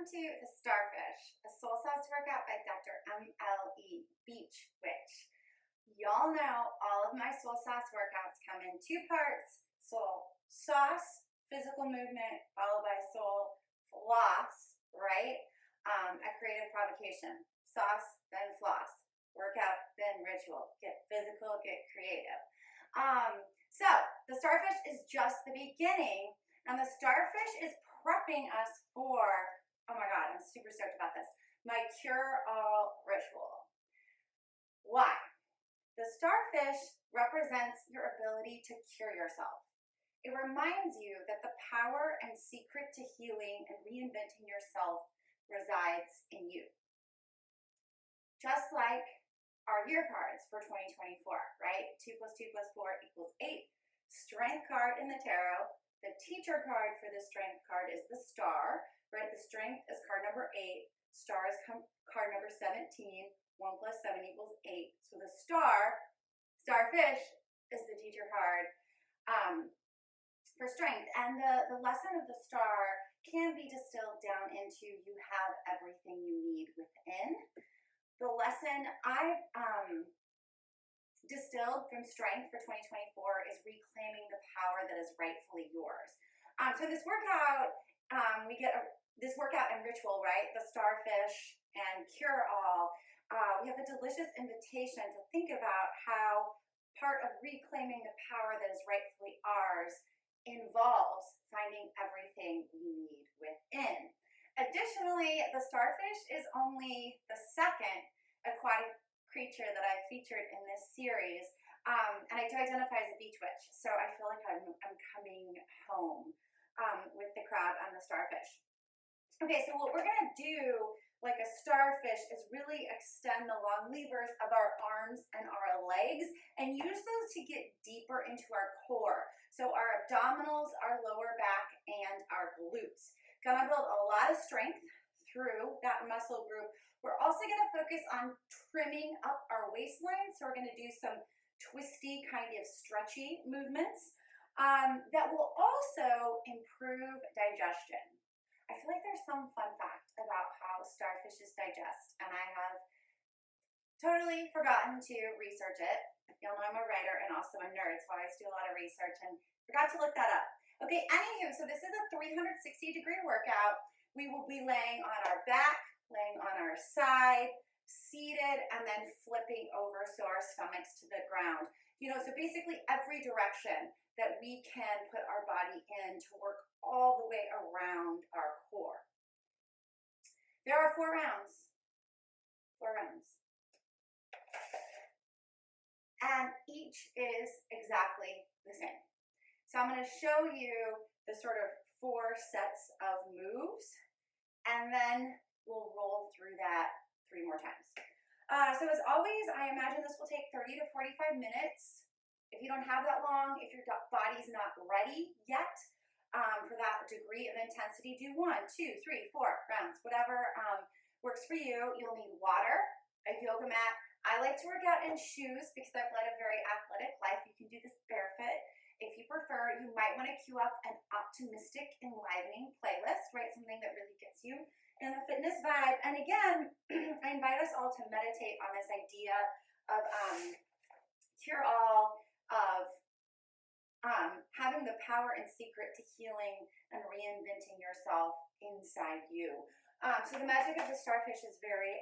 Welcome to the Starfish, a soul sauce workout by Dr. MLE Beach Witch. Y'all know all of my soul sauce workouts come in two parts: soul sauce, physical movement, followed by soul floss, right? A creative provocation. Sauce, then floss. Workout, then ritual. Get physical, get creative. So the Starfish is just the beginning, and the Starfish is prepping us for, oh my God, I'm super stoked about this, my cure-all ritual. Why? The Starfish represents your ability to cure yourself. It reminds you that the power and secret to healing and reinventing yourself resides in you. Just like our year cards for 2024, right? 2 + 2 + 4 = 8. Strength card in the tarot. The teacher card for the strength card is the star, right? The strength is card number 8. Star is card number 17. 1 + 7 = 8. So the starfish, is the teacher card for strength. And the lesson of the star can be distilled down into you have everything you need within. The lesson I distilled from strength for 2024 is reclaiming the power that is rightfully yours. So this workout, we get this workout and ritual, right? The Starfish and Cure All. We have a delicious invitation to think about how part of reclaiming the power that is rightfully ours involves finding everything we need within. Additionally, the Starfish is only the second aquatic creature that I've featured in this series, and I do identify as a beach witch, so I feel like I'm coming home with the crab and the starfish. Okay, so what we're gonna do, like a starfish, is really extend the long levers of our arms and our legs and use those to get deeper into our core. So our abdominals, our lower back, and our glutes. Gonna build a lot of strength through that muscle group. We're also going to focus on trimming up our waistlines. So we're going to do some twisty, kind of stretchy movements that will also improve digestion. I feel like there's some fun fact about how starfishes digest, and I have totally forgotten to research it. Y'all know I'm a writer and also a nerd, so I always do a lot of research and forgot to look that up. Okay, anywho, so this is a 360-degree workout. We will be laying on our back, laying on our side, seated, and then flipping over so our stomach's to the ground. You know, so basically every direction that we can put our body in to work all the way around our core. There are 4 rounds. 4 rounds. And each is exactly the same. So I'm going to show you the sort of 4 sets of moves, and then we'll roll through that 3 more times. So as always, I imagine this will take 30 to 45 minutes. If you don't have that long, if your body's not ready yet for that degree of intensity, do 1, 2, 3, 4 rounds, whatever works for you. You'll need water, a yoga mat. I like to work out in shoes because I've led a very athletic life. You can do this barefoot. If you prefer, you might want to cue up an optimistic, enlivening playlist, right? Something that really gets you in the fitness vibe. And again, I invite us all to meditate on this idea of cure all, of having the power and secret to healing and reinventing yourself inside you. So the magic of the starfish is very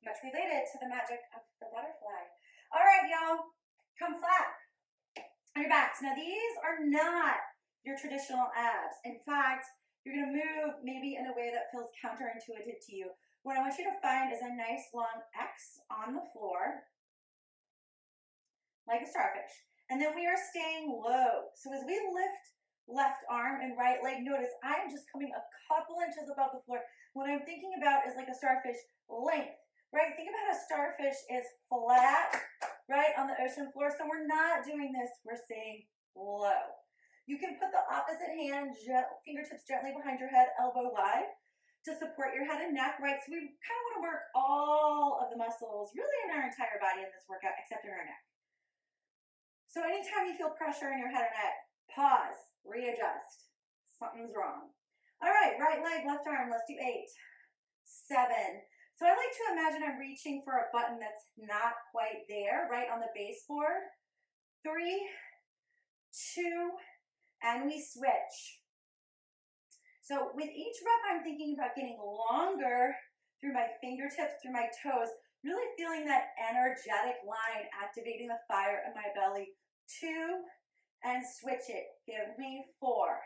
much related to the magic of the butterfly. All right, y'all, come flat on your backs. Now, these are not your traditional abs. In fact, you're going to move maybe in a way that feels counterintuitive to you. What I want you to find is a nice long X on the floor, like a starfish. And then we are staying low. So as we lift left arm and right leg, notice I'm just coming a couple inches above the floor. What I'm thinking about is like a starfish length, right? Think about a starfish is flat, right, on the ocean floor. So we're not doing this, we're staying low. You can put the opposite hand, fingertips gently behind your head, elbow wide, to support your head and neck, right? So we kind of want to work all of the muscles, really in our entire body in this workout, except in our neck. So anytime you feel pressure in your head or neck, pause, readjust. Something's wrong. All right, right leg, left arm, let's do 8, 7. So I like to imagine I'm reaching for a button that's not quite there, right on the baseboard. 3, 2, and we switch. So with each rep, I'm thinking about getting longer through my fingertips, through my toes, really feeling that energetic line, activating the fire in my belly. 2, and switch it. Give me 4.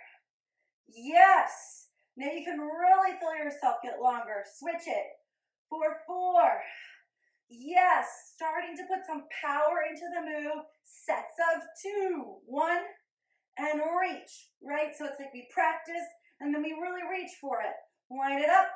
Yes. Now you can really feel yourself get longer. Switch it. 4, 4. Yes. Starting to put some power into the move. Sets of 2. 1, and reach, right? So it's like we practice and then we really reach for it. Line it up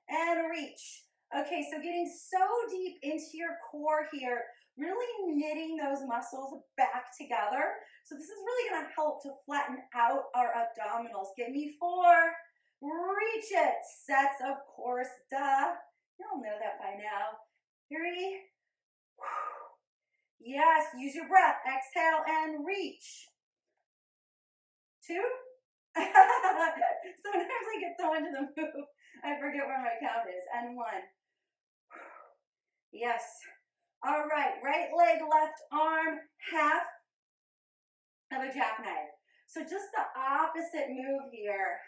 and reach. Okay, so getting so deep into your core here, really knitting those muscles back together. So this is really going to help to flatten out our abdominals. Give me 4. Reach it. Sets, of course, duh. You'll know that by now. 3. Yes, use your breath. Exhale and reach. 2. Sometimes I get so into the move, I forget where my count is. And 1. Yes. All right, right leg, left arm, half of a jackknife. So just the opposite move here.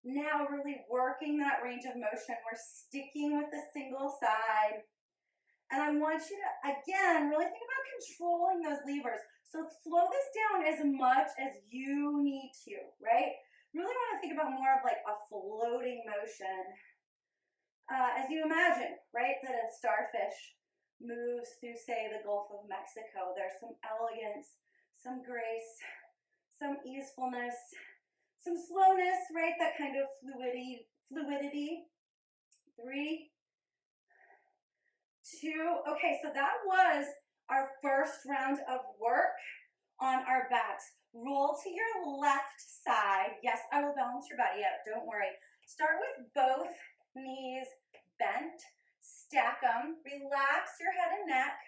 Now really working that range of motion. We're sticking with the single side. And I want you to, again, really think about controlling those levers. So slow this down as much as you need to, right? Really want to think about more of like a floating motion. As you imagine, right, that a starfish moves through, say, the Gulf of Mexico. There's some elegance, some grace, some easefulness, some slowness, right, that kind of fluidity. 3, 2. Okay, so that was our first round of work on our backs. Roll to your left side. Yes, I will balance your body out. Don't worry. Start with both knees bent. Stack them. Relax your head and neck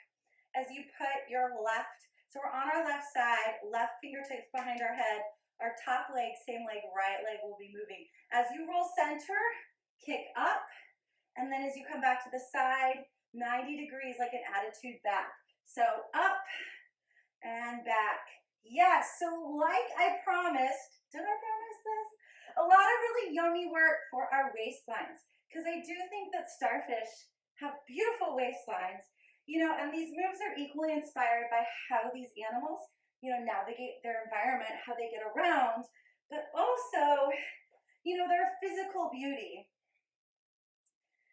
as you put your left. So we're on our left side. Left fingertips behind our head. Our top leg, same leg, right leg will be moving. As you roll center, kick up. And then as you come back to the side, 90 degrees like an attitude back. So up and back. Yes, so like I promised, did I promise this? A lot of really yummy work for our waistlines, because I do think that starfish have beautiful waistlines, and these moves are equally inspired by how these animals, navigate their environment, how they get around, but also, their physical beauty.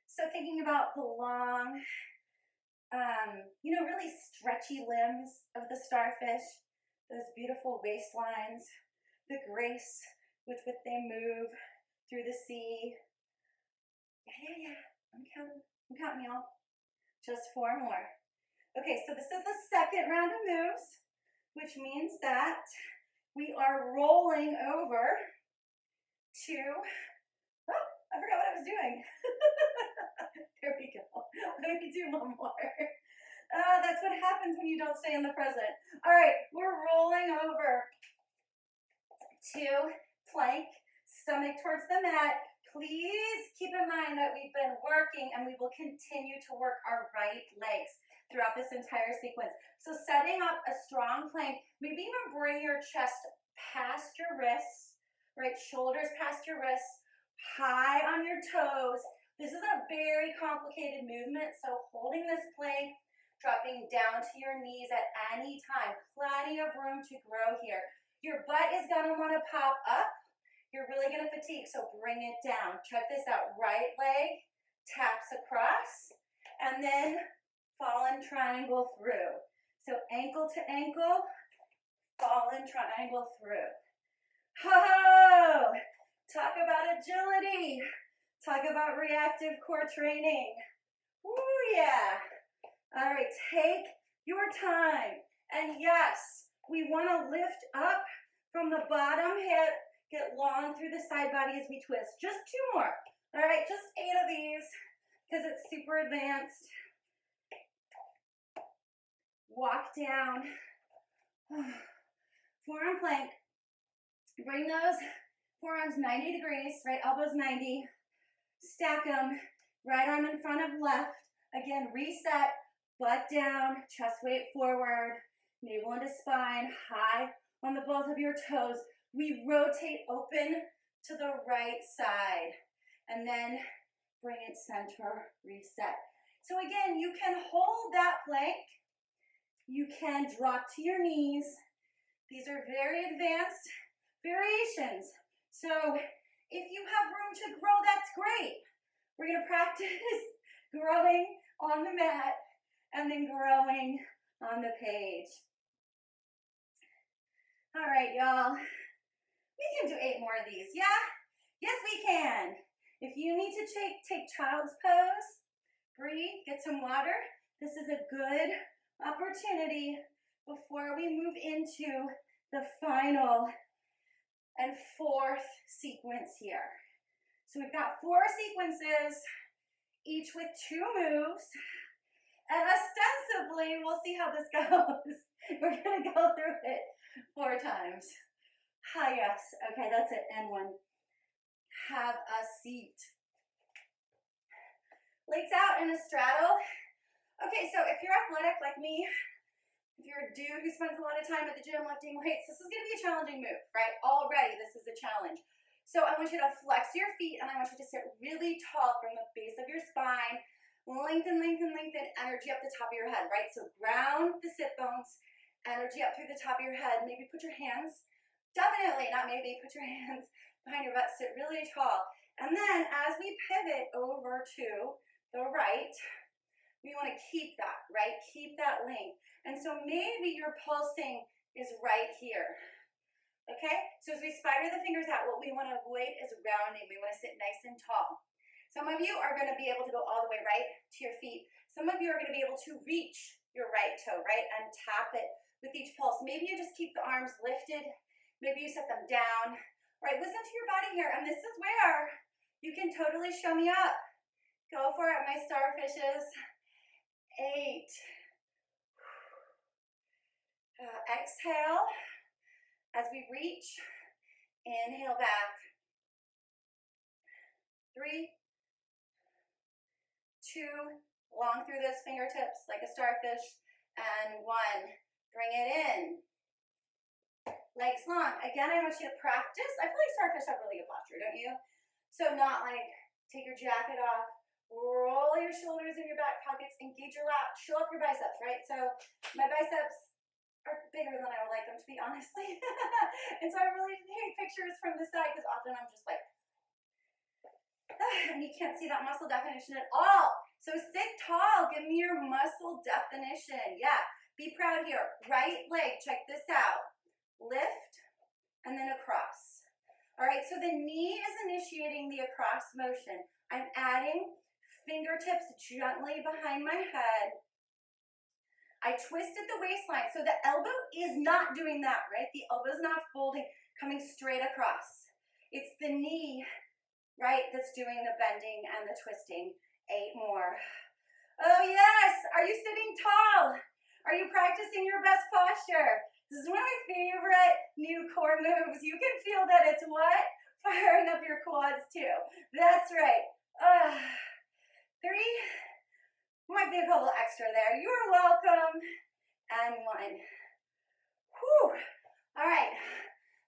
So thinking about the long, really stretchy limbs of the starfish, those beautiful waistlines, the grace with which they move through the sea. Yeah. I'm counting y'all. Just 4 more. Okay, so this is the second round of moves, which means that we are rolling over to, I forgot what I was doing. There we go. Let me do one more. That's what happens when you don't stay in the present. All right, we're rolling over to plank, stomach towards the mat. Please keep in mind that we've been working and we will continue to work our right legs throughout this entire sequence. So setting up a strong plank, maybe even bring your chest past your wrists, right? Shoulders past your wrists, high on your toes. This is a very complicated movement, so holding this plank, dropping down to your knees at any time. Plenty of room to grow here. Your butt is gonna wanna pop up. You're really gonna fatigue, so bring it down. Check this out, right leg taps across, and then fallen triangle through. So ankle to ankle, fallen triangle through. Ho! Talk about agility. Talk about reactive core training. Ooh, yeah. All right, take your time. And yes, we want to lift up from the bottom hip, get long through the side body as we twist. Just 2 more. All right, just 8 of these because it's super advanced. Walk down. Forearm plank. Bring those forearms 90 degrees, right elbows 90. Stack them. Right arm in front of left. Again, reset, butt down, chest weight forward, navel into spine, high on the balls of your toes. We rotate open to the right side. And then bring it center, reset. So again, you can hold that plank. You can drop to your knees. These are very advanced variations. So if you have room to grow, that's great. We're going to practice growing on the mat and then growing on the page. All right, y'all. We can do 8 more of these, yeah? Yes, we can. If you need to take child's pose, breathe, get some water. This is a good opportunity before we move into the final and 4th sequence here. So we've got 4 sequences, each with 2 moves. And ostensibly, we'll see how this goes. We're going to go through it 4 times. Ah, yes. Okay, that's it. And 1. Have a seat. Legs out in a straddle. Okay, so if you're athletic like me, if you're a dude who spends a lot of time at the gym lifting weights, this is going to be a challenging move, right? Already, this is a challenge. So I want you to flex your feet, and I want you to sit really tall from the base of your spine. Lengthen, lengthen, lengthen, energy up the top of your head, right? So ground the sit bones, energy up through the top of your head. Maybe put your hands, definitely, not maybe, put your hands behind your butt, sit really tall. And then as we pivot over to the right, we want to keep that, right? Keep that length. And so maybe your pulsing is right here. Okay? So as we spider the fingers out, what we want to avoid is rounding. We want to sit nice and tall. Some of you are going to be able to go all the way right to your feet. Some of you are going to be able to reach your right toe, right? And tap it with each pulse. Maybe you just keep the arms lifted. Maybe you set them down. Right? Listen to your body here. And this is where you can totally show me up. Go for it, my starfishes. 8. Exhale as we reach. Inhale back. 3, 2, long through those fingertips like a starfish. And 1, bring it in. Legs long. Again, I want you to practice. I feel like starfish have really good posture, don't you? So not like take your jacket off, roll your shoulders in your back pockets, engage your lat, show up your biceps, right? So my biceps are bigger than I would like them to be, honestly. And so I really take pictures from the side because often I'm just like, and you can't see that muscle definition at all. So sit tall. Give me your muscle definition. Yeah. Be proud here. Right leg. Check this out. Lift and then across. All right. So the knee is initiating the across motion. I'm adding fingertips gently behind my head. I twisted the waistline. So the elbow is not doing that, right? The elbow is not folding, coming straight across. It's the knee, right, that's doing the bending and the twisting. 8 more. Oh, yes. Are you sitting tall? Are you practicing your best posture? This is one of my favorite new core moves. You can feel that it's what? Firing up your quads, too. That's right. 3. Might be a couple extra there. You are welcome. And 1. Whew. All right.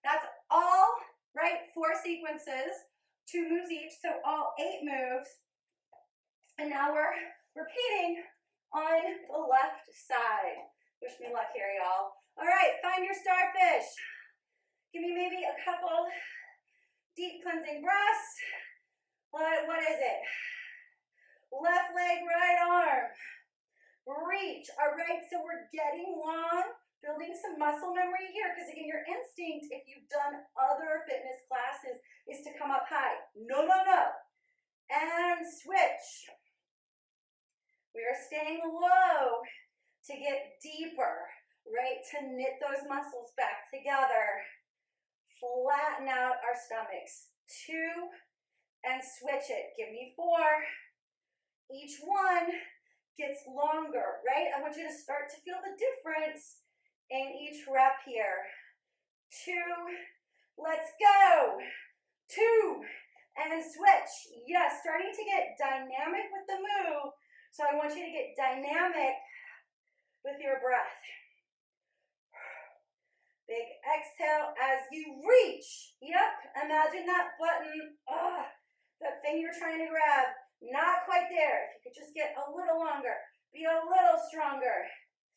That's all, right? 4 sequences, 2 moves each, so all 8 moves. And now we're repeating on the left side. Wish me luck here, y'all. All right, find your starfish. Give me maybe a couple deep cleansing breaths. What is it? Left leg, right arm. Reach. All right, so we're getting long, building some muscle memory here, because again, your instinct, if you've done other fitness classes, is to come up high. No, no, no. And switch. We are staying low to get deeper, right? To knit those muscles back together. Flatten out our stomachs. 2, and switch it. Give me 4. Each one gets longer, right? I want you to start to feel the difference in each rep here. 2, let's go. 2, and switch. Yes, starting to get dynamic with the move. So I want you to get dynamic with your breath. Big exhale as you reach. Yep, imagine that button, that thing you're trying to grab. Not quite there. If you could just get a little longer, be a little stronger.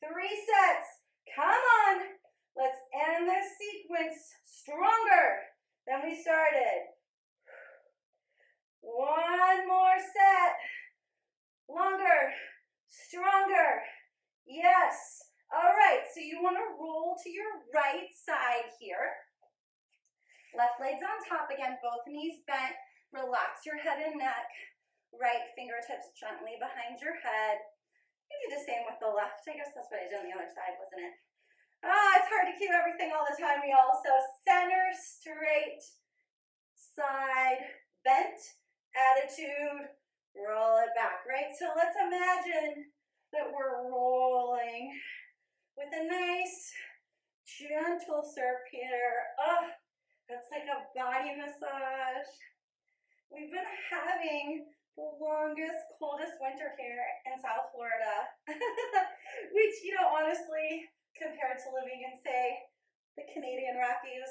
3 sets. Come on. Let's end this sequence stronger than we started. 1 more set. Longer, stronger. Yes. All right, so you want to roll to your right side here. Left leg's on top again, both knees bent. Relax your head and neck. Right fingertips gently behind your head. You do the same with the left. I guess that's what I did on the other side, wasn't it? It's hard to keep everything all the time, y'all. So center, straight, side, bent, attitude, roll it back, right? So let's imagine that we're rolling with a nice, gentle surf here. That's like a body massage. We've been having the longest, coldest winter here in South Florida, which, honestly, compared to living in, say, the Canadian Rockies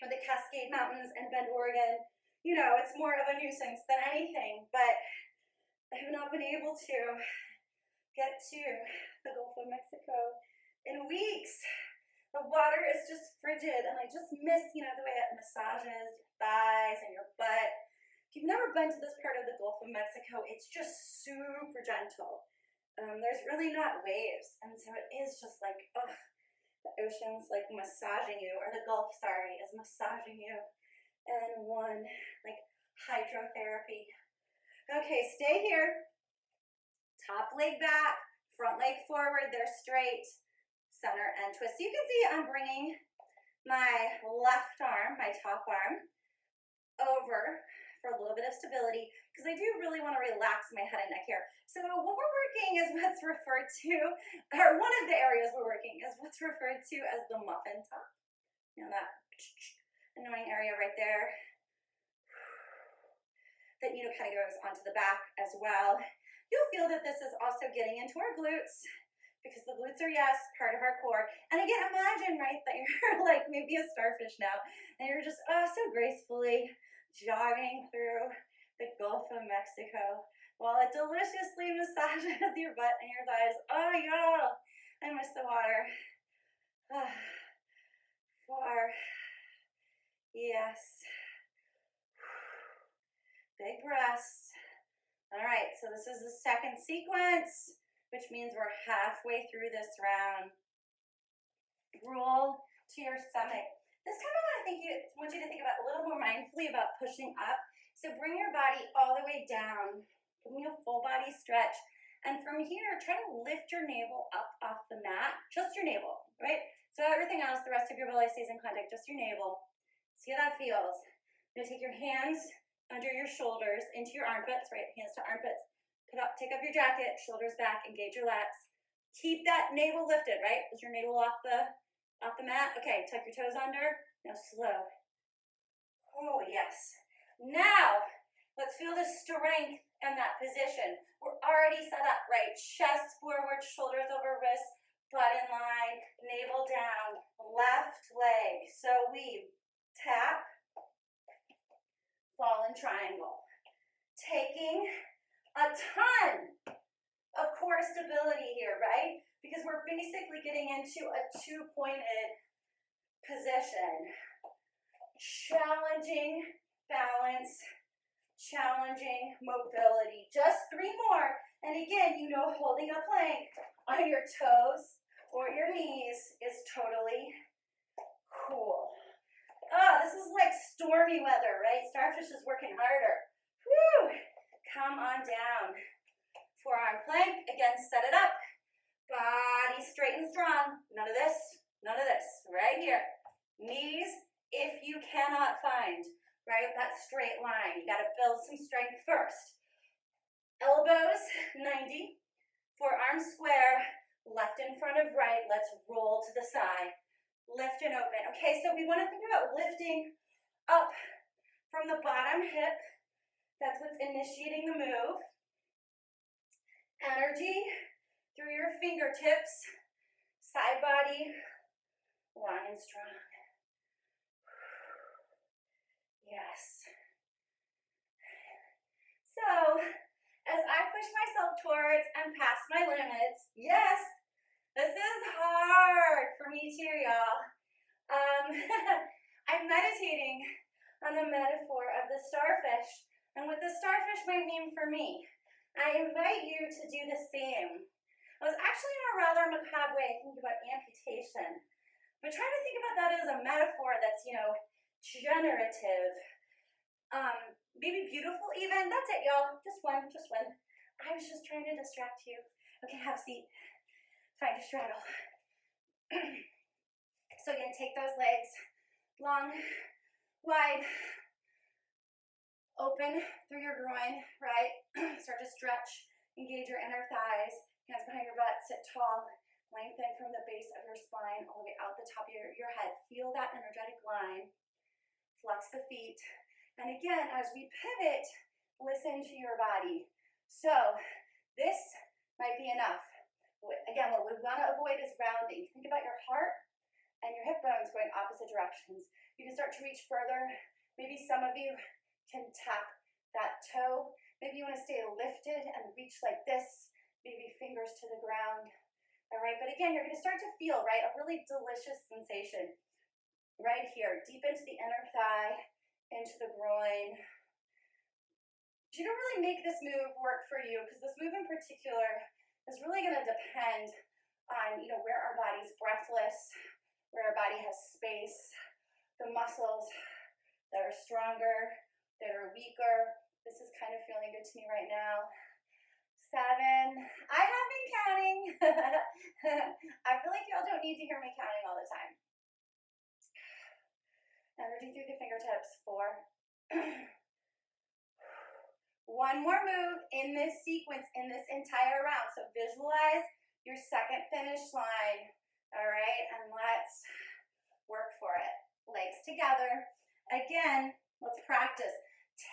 or the Cascade Mountains in Bend, Oregon, it's more of a nuisance than anything, but I have not been able to get to the Gulf of Mexico in weeks. The water is just frigid, and I just miss, the way it massages your thighs and your butt. If you've never been to this part of the Gulf of Mexico, it's just super gentle. There's really not waves, and so it is just like, the ocean's like massaging you, or the Gulf, sorry, is massaging you. And one, like hydrotherapy. Okay, stay here. Top leg back, front leg forward, they're straight, center and twist. So you can see I'm bringing my left arm, my top arm, over for a little bit of stability, because I do really want to relax my head and neck here. So what we're working is what's referred to, or one of the areas we're working is what's referred to as the muffin top. That annoying area right there that, kind of goes onto the back as well. You'll feel that this is also getting into our glutes, because the glutes are, yes, part of our core. And again, imagine, right, that you're like maybe a starfish now, and you're just, so gracefully jogging through the Gulf of Mexico while it deliciously massages your butt and your thighs. Oh, y'all, I miss the water. 4, yes. Big breaths. All right, so this is the second sequence, which means we're halfway through this round. Roll to your stomach. This time I want you to think about a little more mindfully about pushing up. So bring your body all the way down. Give me a full body stretch. And from here, try to lift your navel up off the mat. Just your navel, right? So everything else, the rest of your belly stays in contact, just your navel. See how that feels. You're gonna take your hands under your shoulders, into your armpits, right? Hands to armpits. Take up your jacket, shoulders back, engage your lats. Keep that navel lifted, right? Is your navel off the mat? Okay, tuck your toes under. Now slow. Oh, yes. Now, let's feel the strength in that position. We're already set up, right? Chest forward, shoulders over wrists, butt in line, navel down, left leg. So we tap, fallen triangle. Taking a ton of core stability here, right? Because we're basically getting into a two-pointed position. Challenging balance, challenging mobility. Just 3 more. And again, holding a plank on your toes or your knees is totally cool. This is like stormy weather, right? Starfish is working harder. Whew. Come on down. Forearm plank. Again, set it up. Body straight and strong. None of this. None of this. Right here. Knees, if you cannot find, right, that straight line. You got to build some strength first. Elbows, 90. Forearms square. Left in front of right. Let's roll to the side. Lift and open. Okay, so we want to think about lifting up from the bottom hip. That's what's initiating the move. Energy through your fingertips, side body, long and strong. Yes. So, as I push myself towards and past my limits, yes, this is hard for me too, y'all. I'm meditating on the metaphor of the starfish and what the starfish might mean for me. I invite you to do the same. I was actually in a rather macabre way thinking about amputation, but trying to think about that as a metaphor that's, generative, maybe beautiful even. That's it, y'all. Just one. I was just trying to distract you. Okay, have a seat. Find your straddle. So again, take those legs long, wide, open through your groin, right? Start to stretch, engage your inner thighs, hands behind your butt, sit tall, lengthen from the base of your spine all the way out the top of your head. Feel that energetic line. Flex the feet. And again, as we pivot, listen to your body. So this might be enough. Again, what we want to avoid is rounding. Think about your heart and your hip bones going opposite directions. You can start to reach further. Maybe some of you can tap that toe. Maybe you want to stay lifted and reach like this. Maybe fingers to the ground. All right, but again, you're going to start to feel, right, a really delicious sensation right here, deep into the inner thigh, into the groin. You don't really make this move work for you because this move in particular is really going to depend on, where our body's breathless, where our body has space, the muscles that are stronger, that are weaker. This is kind of feeling good to me right now. 7. I have been counting. I feel like y'all don't need to hear me counting all the time. Energy through the fingertips. 4. One more move in this sequence, in this entire round. So visualize your second finish line. All right, and let's work for it. Legs together. Again, let's practice.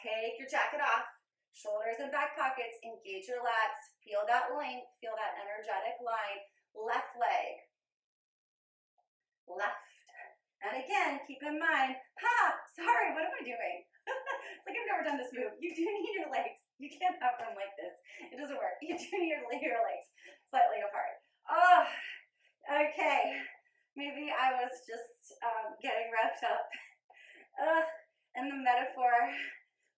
Take your jacket off. Shoulders and back pockets. Engage your lats. Feel that length. Feel that energetic line. Left leg. Left. And again, keep in mind, sorry, what am I doing? It's like I've never done this move. You do need your legs. You can't have them like this. It doesn't work. You do need your legs slightly apart. Oh, okay. Maybe I was just getting wrapped up. And the metaphor,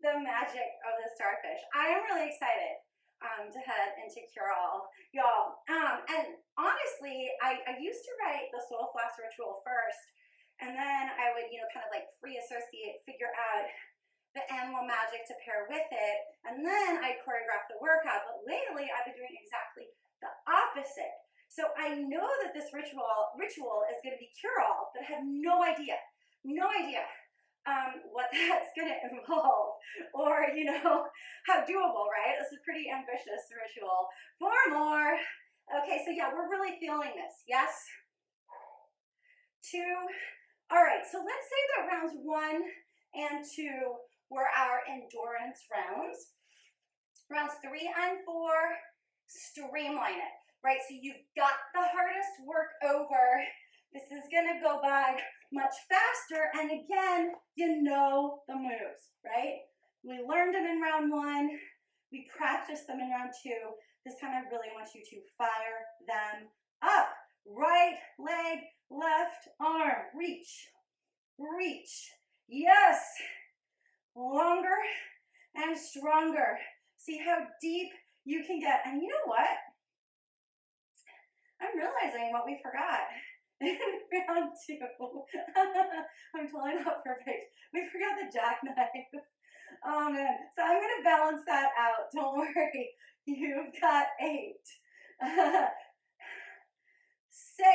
the magic of the starfish. I am really excited to head into Cure All, y'all. And honestly, I used to write the soul flask ritual first, and then I would, kind of like free associate, figure out the animal magic to pair with it, and then I'd choreograph the workout. But lately, I've been doing exactly the opposite. So I know that this ritual is going to be cure-all, but I have no idea what that's going to involve, or how doable, right? This is a pretty ambitious ritual. 4 more. Okay, so yeah, we're really feeling this. Yes. 2. All right, so let's say that rounds 1 and 2 were our endurance rounds. Rounds 3 and 4, streamline it, right? So you've got the hardest work over. This is gonna go by much faster, and again, you know the moves, right? We learned them in round 1, we practiced them in round 2. This time I really want you to fire them up. Right leg, left arm, reach, reach. Yes, longer and stronger. See how deep you can get. And you know what? I'm realizing what we forgot in round 2. I'm totally not perfect. We forgot the jackknife. Oh man. So I'm going to balance that out. Don't worry. You've got 8. 6.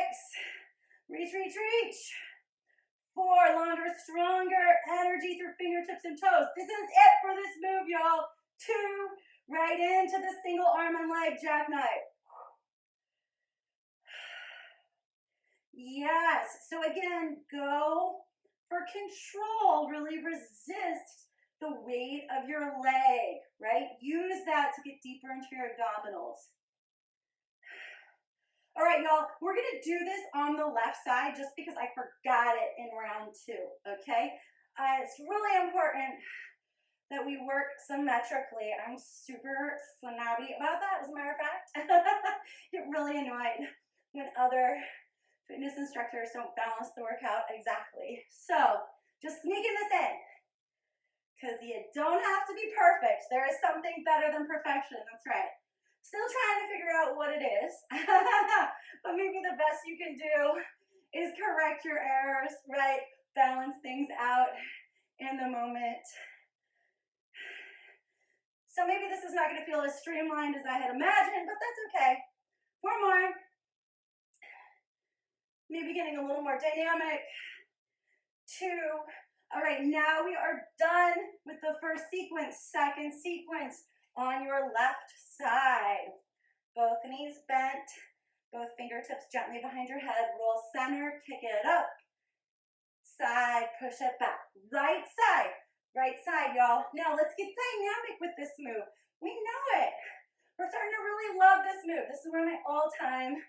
Reach, reach, reach. 4. Longer, stronger. Energy through fingertips and toes. This is it for this move, y'all. 2. Right into the single arm and leg jackknife. Yes. So again, go for control. Really resist the weight of your leg, right? Use that to get deeper into your abdominals. All right, y'all, we're gonna do this on the left side just because I forgot it in round 2, okay? It's really important that we work symmetrically. I'm super snobby about that, as a matter of fact. Get really annoyed when other fitness instructors don't balance the workout exactly. So, just sneaking this in, because you don't have to be perfect. There is something better than perfection, that's right. Still trying to figure out what it is, but maybe the best you can do is correct your errors, right? Balance things out in the moment. So maybe this is not going to feel as streamlined as I had imagined, but that's okay. 4 more. Maybe getting a little more dynamic. 2. All right, now we are done with the first sequence. Second sequence on your left side. Both knees bent, both fingertips gently behind your head. Roll center, kick it up. Side, push it back. Right side, y'all. Now let's get dynamic with this move. We know it. We're starting to really love this move. This is one of my all-time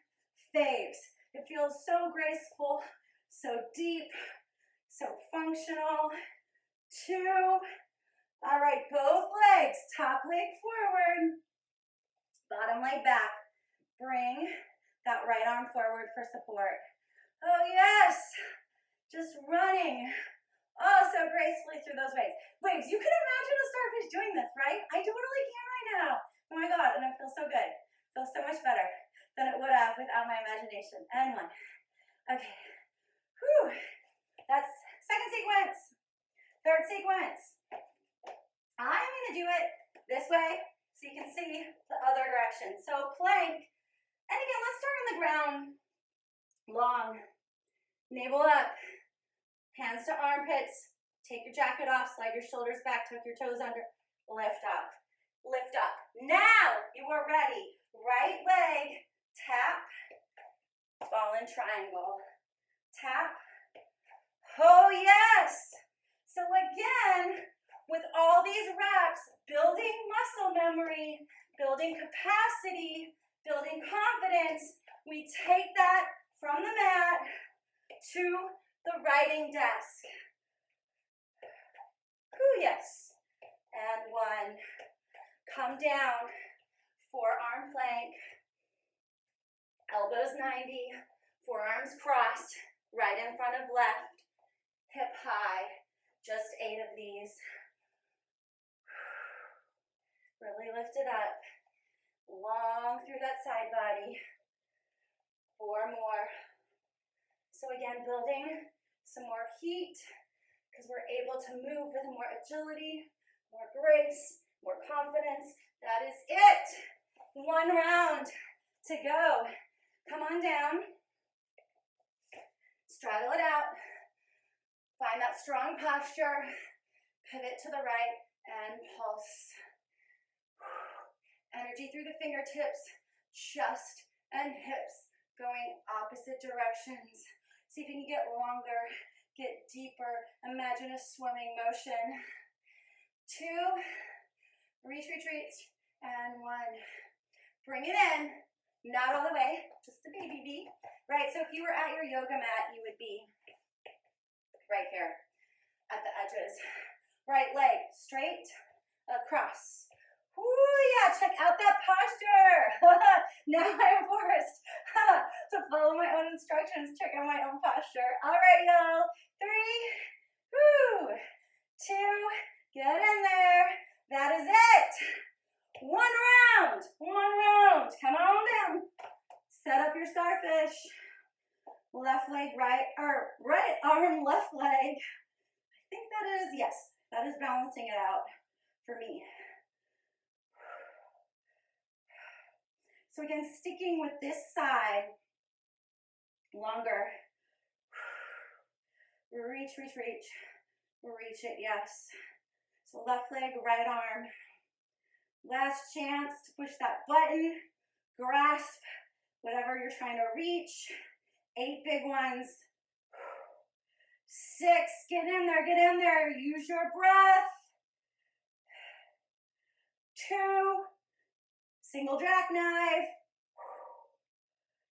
faves. It feels so graceful, so deep, so functional. 2. All right, both legs, top leg forward, bottom leg back. Bring that right arm forward for support. Oh yes, just running. Oh, so gracefully through those waves. You can imagine a starfish doing this, right? I totally can right now. Oh my God, and it feels so good. It feels so much better than it would have without my imagination. And 1. Okay. Whew. That's second sequence. Third sequence. I'm going to do it this way so you can see the other direction. So plank. And again, let's start on the ground. Long. Navel up. Hands to armpits. Take your jacket off. Slide your shoulders back. Tuck your toes under. Lift up. Lift up. Now you are ready. Right leg. Tap. Ball and triangle. Tap. Oh, yes. So again, with all these reps, building muscle memory, building capacity, building confidence, we take that from the mat to the writing desk. Ooh, yes. And 1. Come down. Forearm plank. Elbows 90. Forearms crossed. Right in front of left. Hip high. Just 8 of these. Really lift it up. Long through that side body. 4 more. So again, building some more heat because we're able to move with more agility, more grace, more confidence. That is it. 1 round to go. Come on down. Straddle it out. Find that strong posture. Pivot to the right and pulse. Energy through the fingertips, chest and hips going opposite directions. See if you can get longer, get deeper. Imagine a swimming motion. 2, reach, and 1. Bring it in, not all the way, just a baby V. Right, so if you were at your yoga mat, you would be right here at the edges. Right leg straight across. Ooh, yeah, check out that posture. Now I'm forced to follow my own instructions, check out my own posture. All right, y'all. 3, 2, get in there. That is it. 1 round. Come on down. Set up your starfish. Left leg, right arm, left leg. I think that is, yes, that is balancing it out for me. So again, sticking with this side longer. Reach it, yes. So left leg, right arm. Last chance to push that button, grasp whatever you're trying to reach. 8 big ones. 6, get in there, use your breath. 2, single jackknife,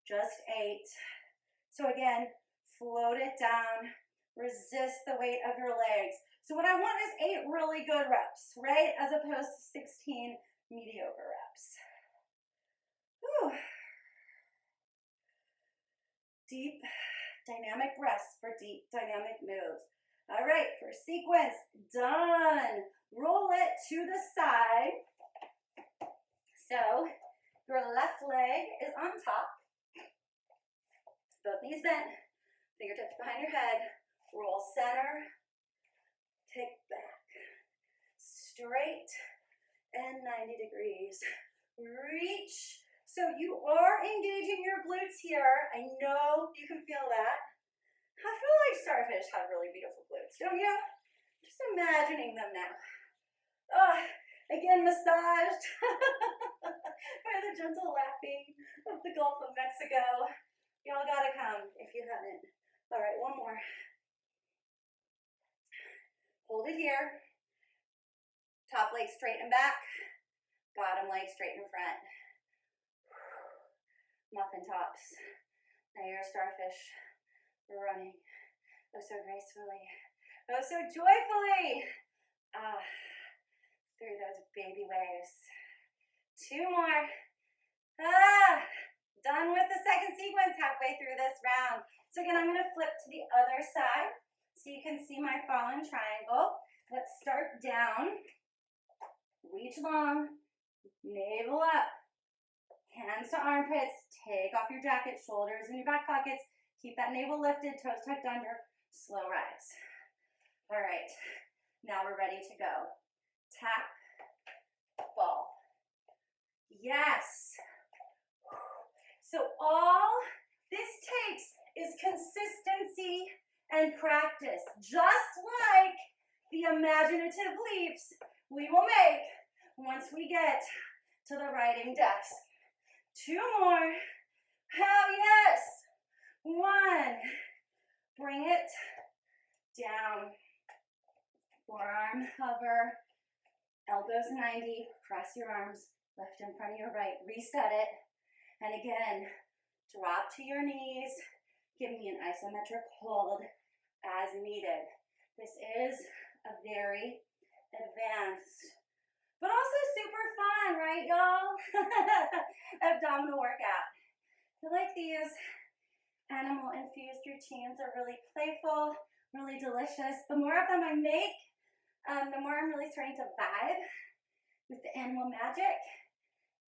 just 8. So again, float it down, resist the weight of your legs. So what I want is 8 really good reps, right? As opposed to 16 mediocre reps. Whew. Deep dynamic breaths for deep dynamic moves. All right, first sequence, done. Roll it to the side. So your left leg is on top. Both knees bent, fingertips behind your head. Roll center, take back. Straight and 90 degrees. Reach. So you are engaging your glutes here. I know you can feel that. I feel like starfish have really beautiful glutes, don't you? Just imagining them now. Oh, again, massaged by the gentle lapping of the Gulf of Mexico. Y'all gotta come if you haven't. All right, one more. Hold it here. Top leg straight and back. Bottom leg straight in front. Muffin tops. Now you're a starfish. We're running. Oh, so gracefully. Oh, so joyfully. Through those baby waves. 2 more. Done with the second sequence halfway through this round. So again, I'm going to flip to the other side so you can see my fallen triangle. Let's start down. Reach long. Navel up. Hands to armpits. Take off your jacket, shoulders in your back pockets. Keep that navel lifted, toes tucked under. Slow rise. All right. Now we're ready to go. Tap, ball. Yes. So all this takes is consistency and practice, just like the imaginative leaps we will make once we get to the writing desk. 2 more. Hell yes. 1. Bring it down. Forearm hover. Elbows 90. Cross your arms. Left in front of your right. Reset it. And again, drop to your knees. Give me an isometric hold as needed. This is a very advanced, but also super fun, right, y'all? Abdominal workout. I feel like these animal-infused routines are really playful, really delicious. The more of them I make, the more I'm really starting to vibe with the animal magic.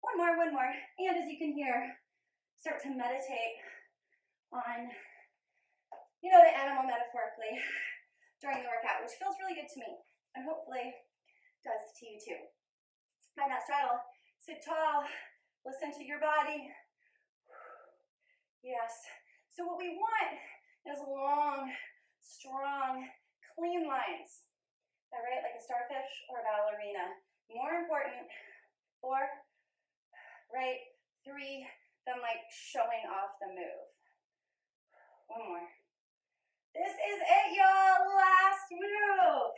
One more. And as you can hear, start to meditate on, the animal metaphorically during the workout, which feels really good to me and hopefully does to you too. Find that straddle. Sit tall. Listen to your body. Yes. So what we want is long, strong, clean lines. All right, like a starfish or a ballerina. More important, 4, right, 3, than like showing off the move. 1 more. This is it, y'all. Last move.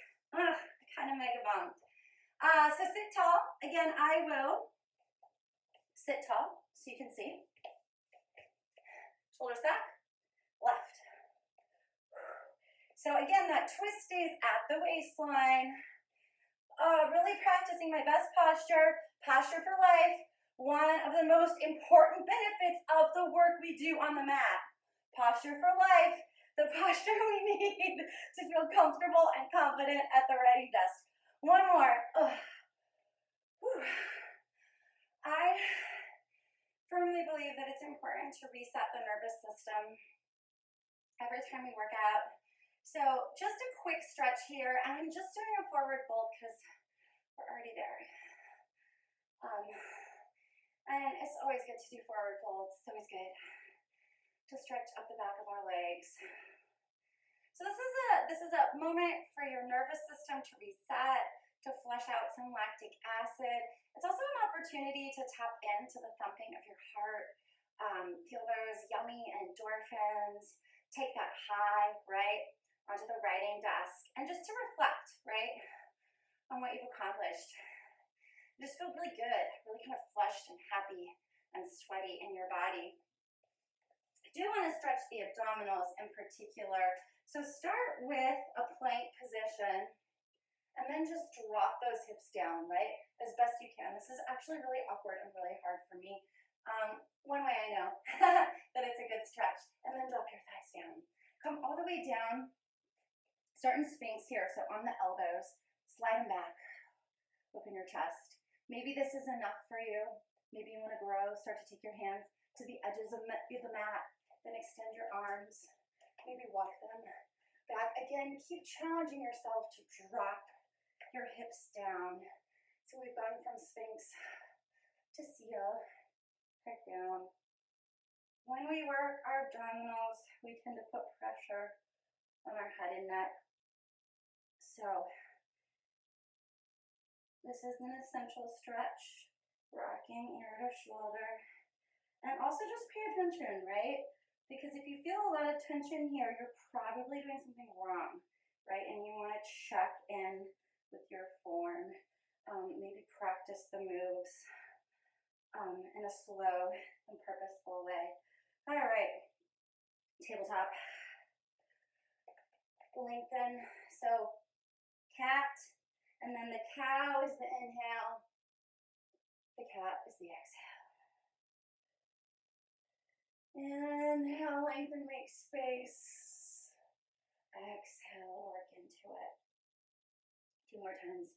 Kind of mega bummed. So sit tall. Again, I will sit tall so you can see. Shoulders back, left. So again, that twist stays at the waistline. Really practicing my best posture. Posture for life. One of the most important benefits of the work we do on the mat. Posture for life. The posture we need to feel comfortable and confident at the writing desk. 1 more. I firmly believe that it's important to reset the nervous system every time we work out. So just a quick stretch here, and I'm just doing a forward fold because we're already there. And it's always good to do forward folds. It's always good to stretch up the back of our legs. So this is a moment for your nervous system to reset, to flush out some lactic acid. It's also an opportunity to tap into the thumping of your heart, feel those yummy endorphins, take that high, right, onto the writing desk, and just to reflect, right, on what you've accomplished. Just feel really good, really kind of flushed and happy and sweaty in your body. I do want to stretch the abdominals in particular. So start with a plank position and then just drop those hips down, right, as best you can. This is actually really awkward and really hard for me. One way I know that it's a good stretch. And then drop your thighs down. Come all the way down. Start in Sphinx here, so on the elbows. Slide them back. Open your chest. Maybe this is enough for you. Maybe you want to grow. Start to take your hands to the edges of the mat. Then extend your arms. Maybe walk them back. Again, keep challenging yourself to drop your hips down. So we've gone from Sphinx to seal, back down. When we work our abdominals, we tend to put pressure on our head and neck. So this is an essential stretch, rocking ear to shoulder. And also just pay attention, right? Because if you feel a lot of tension here, you're probably doing something wrong, right? And you want to check in with your form. Maybe practice the moves in a slow and purposeful way. All right, tabletop. Lengthen. So cat, and then the cow is the inhale. The cat is the exhale. Inhale, lengthen, make space. Exhale, work into it. 2 more times.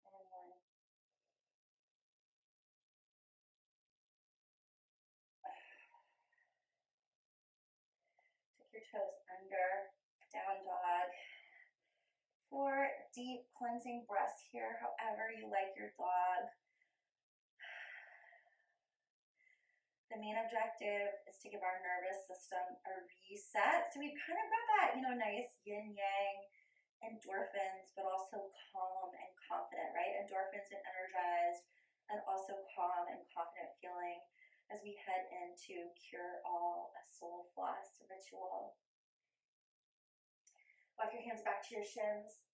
And 1. Tuck your toes under, down dog. 4 deep cleansing breaths here, however you like your dog. The main objective is to give our nervous system a reset. So we've kind of got that, nice yin-yang endorphins, but also calm and confident, right? Endorphins and energized, and also calm and confident feeling as we head into Cure All, a soul floss ritual. Walk your hands back to your shins.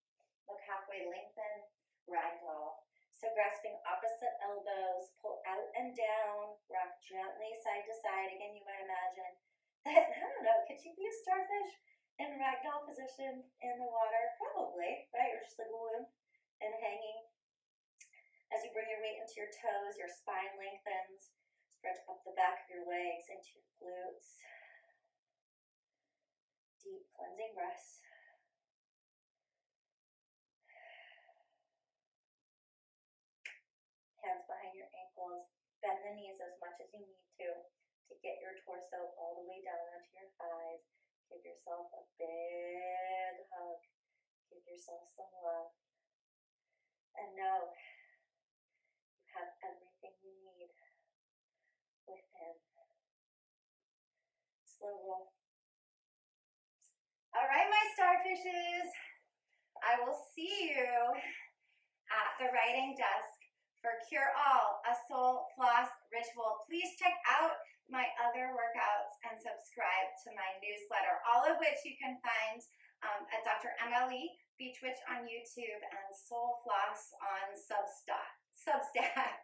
Look halfway, lengthen, ragdoll. So grasping opposite elbows, pull out and down, rock gently side to side. Again, you might imagine that, I don't know, could you be a starfish in ragdoll position in the water? Probably, right? Or just like limp and hanging. As you bring your weight into your toes, your spine lengthens. Stretch up the back of your legs into your glutes. Deep cleansing breaths. Hands behind your ankles. Bend the knees as much as you need to get your torso all the way down onto your thighs. Give yourself a big hug. Give yourself some love. And know you have everything you need within. Slow roll. All right, my starfishes. I will see you at the writing desk for Cure All, a soul floss ritual. Please check out my other workouts and subscribe to my newsletter, all of which you can find at Dr. MLE, Beach Witch on YouTube, and Soul Floss on Substack.